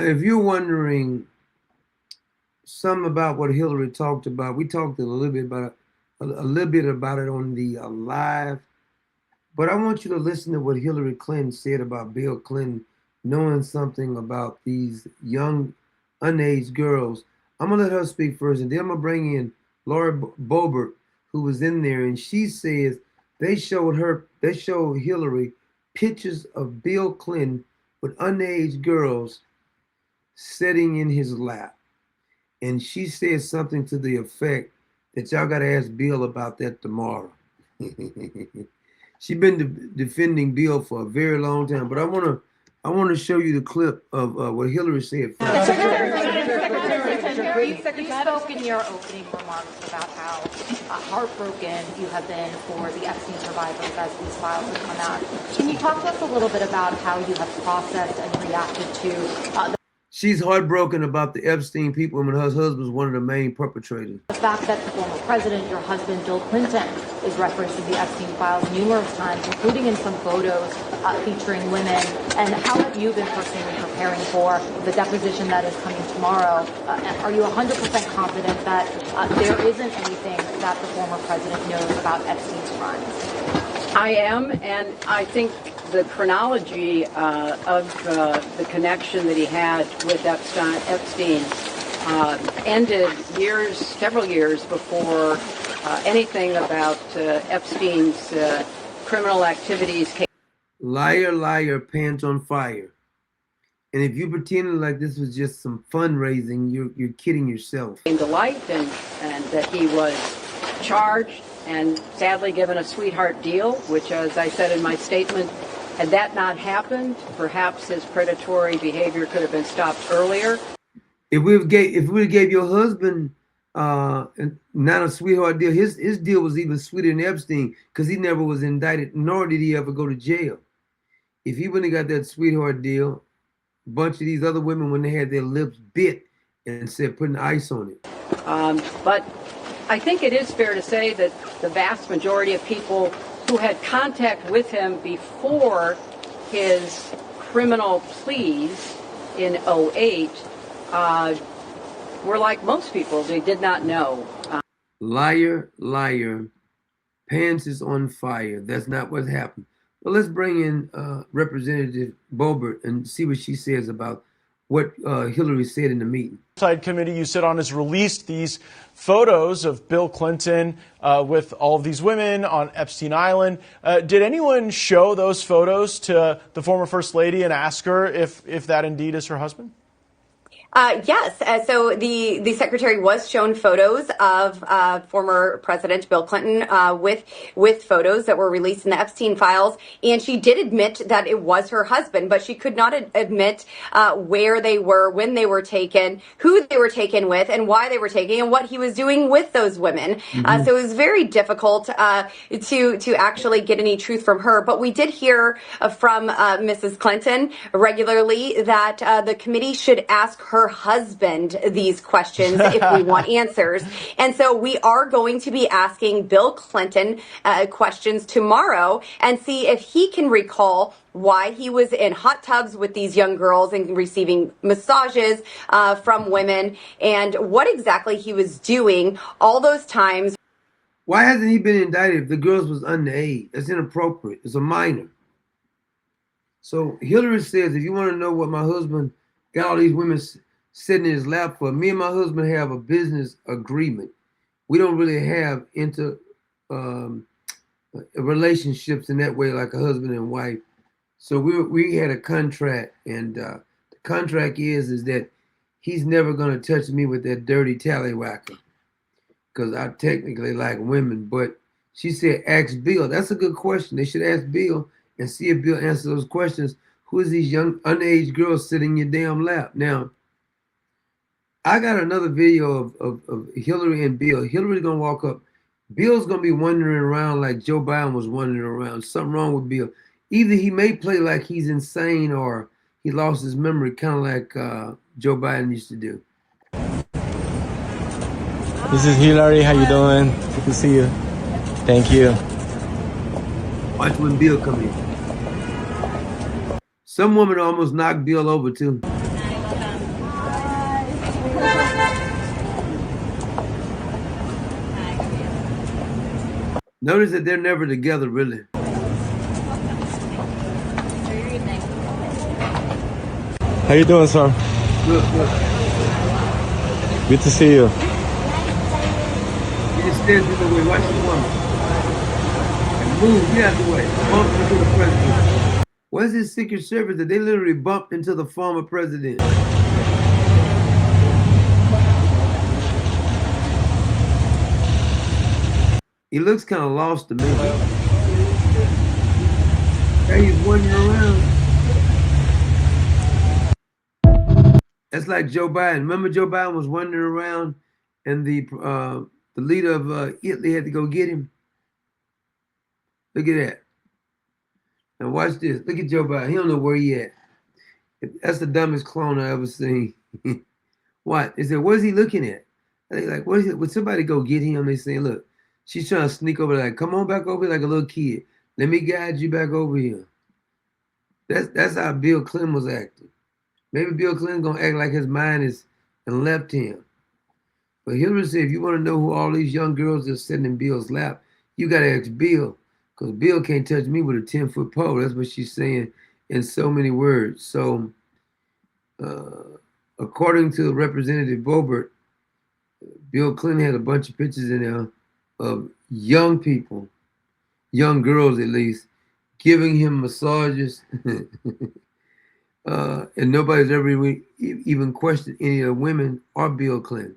if you're wondering some about what Hillary talked about, we talked a little bit about it on the live. But I want you to listen to what Hillary Clinton said about Bill Clinton knowing something about these young unaged girls. I'm gonna let her speak first, and then I'm gonna bring in Laura Boebert, who was in there, and she says they showed Hillary pictures of Bill Clinton with unaged girls sitting in his lap. And she said something to the effect that y'all got to ask Bill about that tomorrow. She's been defending Bill for a very long time, but I want to show you the clip of what Hillary said first. You spoke in your opening remarks about how heartbroken you have been for the Epstein survivors as these files have come out. Can you talk to us a little bit about how you have processed and reacted to She's heartbroken about the Epstein people and her husband was one of the main perpetrators. the fact that the former president, your husband, Bill Clinton, is referencing the Epstein files numerous times, including in some photos featuring women. And how have you been personally preparing for the deposition that is coming tomorrow? Are you 100% confident that there isn't anything that the former president knows about Epstein's crimes? I am, and I think the chronology of the connection that he had with Epstein ended several years before anything about Epstein's criminal activities came. Liar, liar, pants on fire. And if you pretended like this was just some fundraising, you're kidding yourself. Came to light, and that he was charged and sadly given a sweetheart deal, which, as I said in my statement, had that not happened, perhaps his predatory behavior could have been stopped earlier. If we gave your husband not a sweetheart deal, his deal was even sweeter than Epstein because he never was indicted, nor did he ever go to jail. If he wouldn't have got that sweetheart deal, a bunch of these other women, when they had their lips bit and said putting ice on it. But I think it is fair to say that the vast majority of people who had contact with him before his criminal pleas in 2008 were like most people. They did not know. Liar, liar, pants is on fire. That's not what happened. Well, let's bring in Representative Boebert and see what she says about what Hillary said in the meeting. The committee you sit on has released these photos of Bill Clinton with all of these women on Epstein Island. Did anyone show those photos to the former First Lady and ask her if that indeed is her husband? Yes. So the secretary was shown photos of former President Bill Clinton with photos that were released in the Epstein files. And she did admit that it was her husband, but she could not admit where they were, when they were taken, who they were taken with, and why they were taken, and what he was doing with those women. So it was very difficult to actually get any truth from her. But we did hear from Mrs. Clinton regularly that the committee should ask her husband these questions if we want answers. And so we are going to be asking Bill Clinton questions tomorrow and see if he can recall why he was in hot tubs with these young girls and receiving massages from women and what exactly he was doing all those times. Why hasn't he been indicted if the girls was underage? That's inappropriate. It's a minor. So Hillary says, if you want to know what my husband got all these women sitting in his lap for, me and my husband have a business agreement. We don't really have relationships in that way like a husband and wife. So we had a contract, and the contract is that he's never going to touch me with that dirty tallywhacker because I technically like women. But she said, ask Bill. That's a good question. They should ask Bill and see if Bill answers those questions. Who is these young underage girls sitting in your damn lap? Now, I got another video of Hillary and Bill. Hillary's going to walk up. Bill's going to be wandering around like Joe Biden was wandering around. Something wrong with Bill. Either he may play like he's insane or he lost his memory, kind of like Joe Biden used to do. This is Hillary. How you doing? Good to see you. Thank you. Watch when Bill come in. Some woman almost knocked Bill over too. Notice that they're never together, really. How you doing, sir? Look. Good to see you. He just stands in the way. Watch the woman. And move, get out the way. Bump into the president. What's his Secret Service that they literally bumped into the former president? He looks kind of lost to me. Hey, he's wandering around. That's like Joe Biden. Remember Joe Biden was wandering around and the leader of Italy had to go get him? Look at that. Now watch this. Look at Joe Biden. He don't know where he at. That's the dumbest clone I ever seen. What? They said, what is he looking at? They like, what is it? Would somebody go get him? They saying, look, she's trying to sneak over there. Like, come on back over here like a little kid. Let me guide you back over here. That's how Bill Clinton was acting. Maybe Bill Clinton gonna act like his mind is and left him. But Hillary said, if you want to know who all these young girls are sitting in Bill's lap, you gotta ask Bill, because Bill can't touch me with a 10-foot pole. That's what she's saying in so many words. So, according to Representative Boebert, Bill Clinton had a bunch of pictures in there of young people, young girls at least, giving him massages. And nobody's ever even questioned any of the women or Bill Clinton.